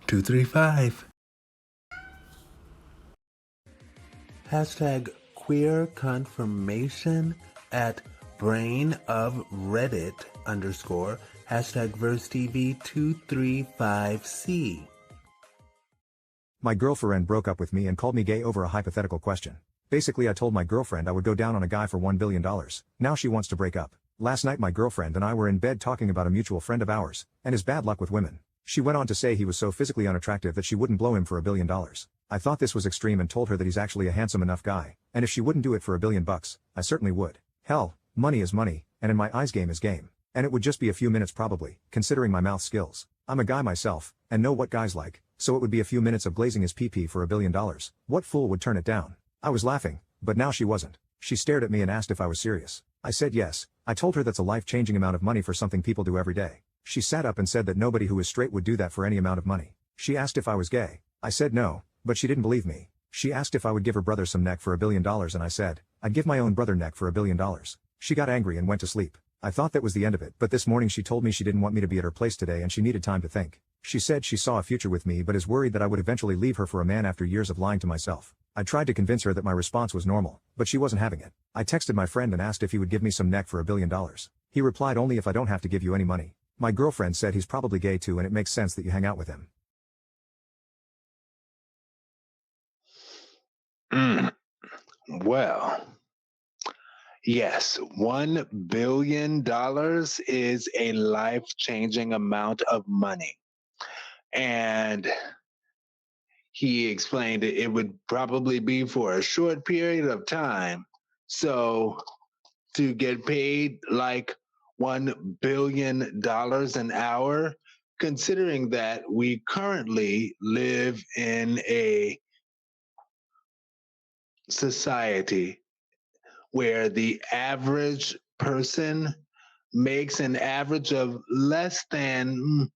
235. Hashtag queer confirmation at brain of Reddit _ hashtag VerseTV 235C. My girlfriend broke up with me and called me gay over a hypothetical question. Basically, I told my girlfriend I would go down on a guy for $1 billion. Now she wants to break up. Last night my girlfriend and I were in bed talking about a mutual friend of ours, and his bad luck with women. She went on to say he was so physically unattractive that she wouldn't blow him for $1 billion. I thought this was extreme and told her that he's actually a handsome enough guy, and if she wouldn't do it for $1 billion, I certainly would. Hell, money is money, and in my eyes game is game. And it would just be a few minutes probably, considering my mouth skills. I'm a guy myself, and know what guys like, so it would be a few minutes of glazing his pee-pee for $1 billion. What fool would turn it down? I was laughing, but now she wasn't. She stared at me and asked if I was serious. I said yes. I told her that's a life-changing amount of money for something people do every day. She sat up and said that nobody who is straight would do that for any amount of money. She asked if I was gay. I said no, but she didn't believe me. She asked if I would give her brother some neck for $1 billion and I said, I'd give my own brother neck for $1 billion. She got angry and went to sleep. I thought that was the end of it, but this morning she told me she didn't want me to be at her place today and she needed time to think. She said she saw a future with me but is worried that I would eventually leave her for a man after years of lying to myself. I tried to convince her that my response was normal, but she wasn't having it. I texted my friend and asked if he would give me some neck for $1 billion. He replied only if I don't have to give you any money. My girlfriend said he's probably gay too and it makes sense that you hang out with him. Well, yes, $1 billion is a life-changing amount of money. And he explained it would probably be for a short period of time. So to get paid like $1 billion an hour, considering that we currently live in a society where the average person makes an average of less than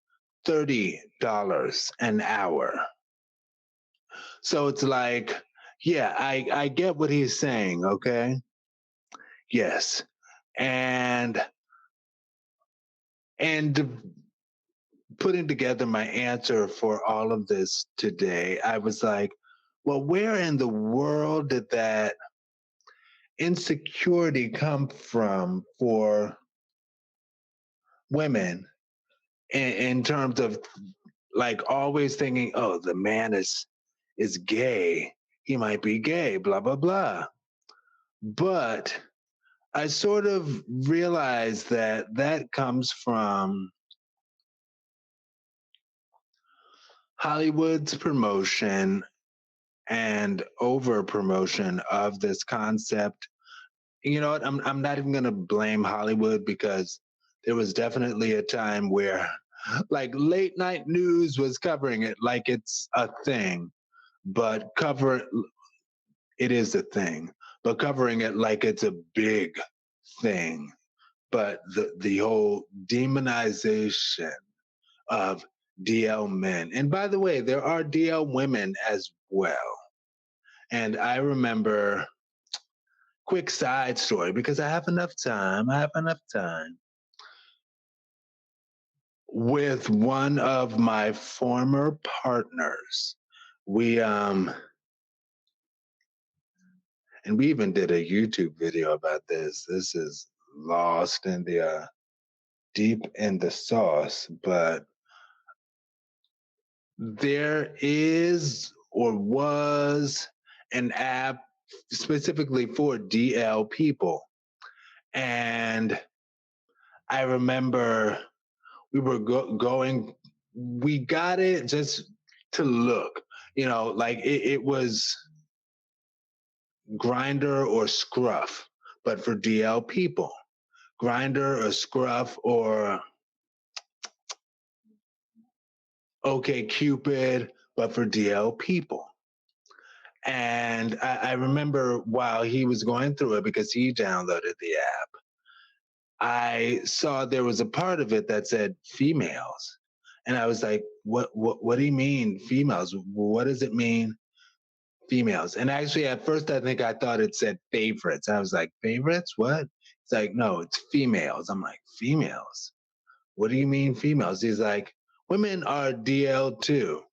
$30 an hour. So it's like, yeah, I get what he's saying, okay? Yes. And putting together my answer for all of this today, I was like, well, where in the world did that insecurity come from for women in terms of like always thinking, oh, the man is gay, he might be gay, blah, blah, blah. But I sort of realized that that comes from Hollywood's promotion and over promotion of this concept. You know what? I'm not even going to blame Hollywood because there was definitely a time where like late night news was covering it like it's a thing, but it is a thing, but covering it like it's a big thing. But the whole demonization of DL men, and by the way, there are DL women as well. And I remember, quick side story, because I have enough time. With one of my former partners, we and we even did a YouTube video about this. This is lost in the deep in the sauce, but there is or was an app specifically for DL people. And I remember we were we got it just to look, you know, like it was Grindr or Scruff, but for DL people. Grindr or Scruff or OkCupid, but for DL people. And I remember while he was going through it, because he downloaded the app, I saw there was a part of it that said females. And I was like, what do you mean females? What does it mean females? And actually at first I think I thought it said favorites. I was like, favorites? What? It's like, no, it's females. I'm like, females? What do you mean females? He's like, women are DL too.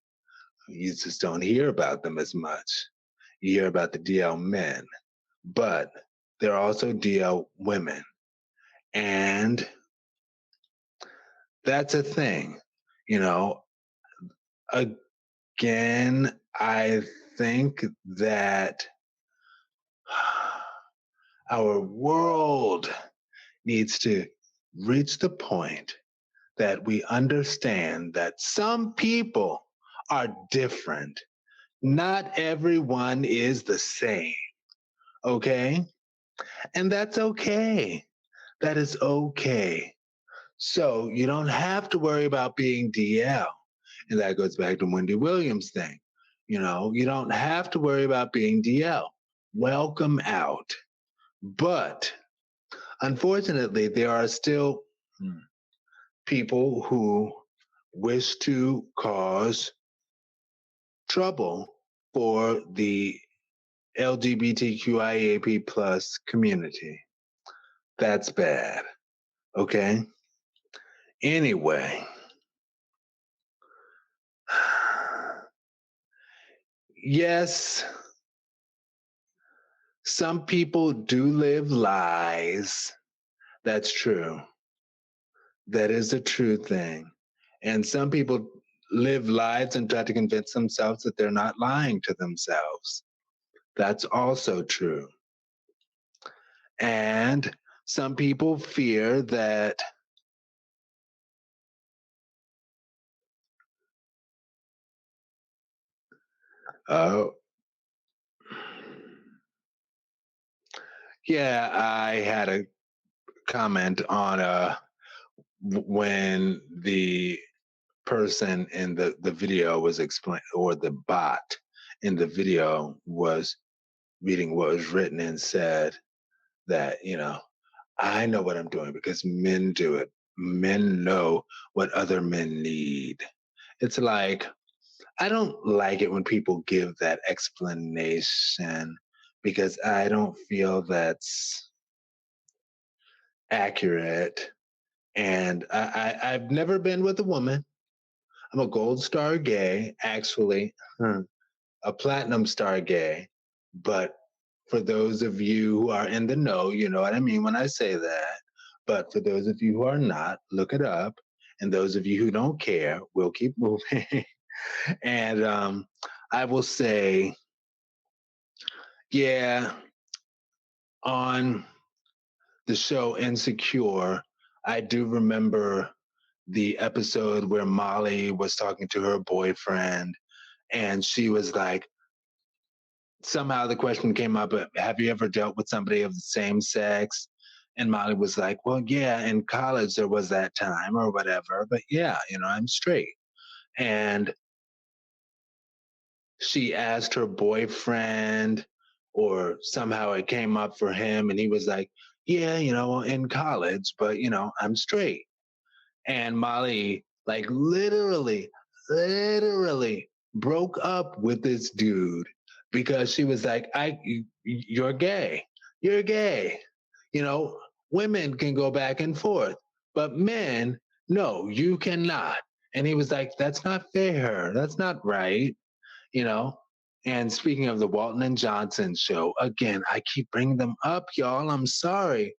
You just don't hear about them as much. You hear about the DL men, but there are also DL women. And that's a thing, you know. Again, I think that our world needs to reach the point that we understand that some people are different. Not everyone is the same, okay? And that's okay. That is okay. So you don't have to worry about being DL. And that goes back to Wendy Williams' thing. You know, you don't have to worry about being DL. Welcome out. But unfortunately, there are still people who wish to cause trouble for the LGBTQIAP plus community. That's bad. Okay? Anyway. Yes, some people do live lies. That's true. That is a true thing. And some people live lives and try to convince themselves that they're not lying to themselves. That's also true. And some people fear that yeah, I had a comment on when the person in the video was explain, or the bot in the video was reading what was written and said that, you know, I know what I'm doing because men do it. Men know what other men need. It's like, I don't like it when people give that explanation because I don't feel that's accurate. And I've never been with a woman. I'm a gold star gay, actually, a platinum star gay. But for those of you who are in the know, you know what I mean when I say that. But for those of you who are not, look it up. And those of you who don't care, we'll keep moving. And I will say, yeah, on the show Insecure, I do remember the episode where Molly was talking to her boyfriend, and she was like, somehow the question came up, have you ever dealt with somebody of the same sex? And Molly was like, well, yeah, in college there was that time or whatever, but yeah, you know, I'm straight. And she asked her boyfriend, or somehow it came up for him, and he was like, yeah, you know, in college, but, you know, I'm straight. And Molly, like, literally broke up with this dude because she was like, you're gay. You're gay. You know, women can go back and forth, but men, no, you cannot. And he was like, that's not fair. That's not right. You know, and speaking of the Walton and Johnson show, again, I keep bringing them up, y'all. I'm sorry.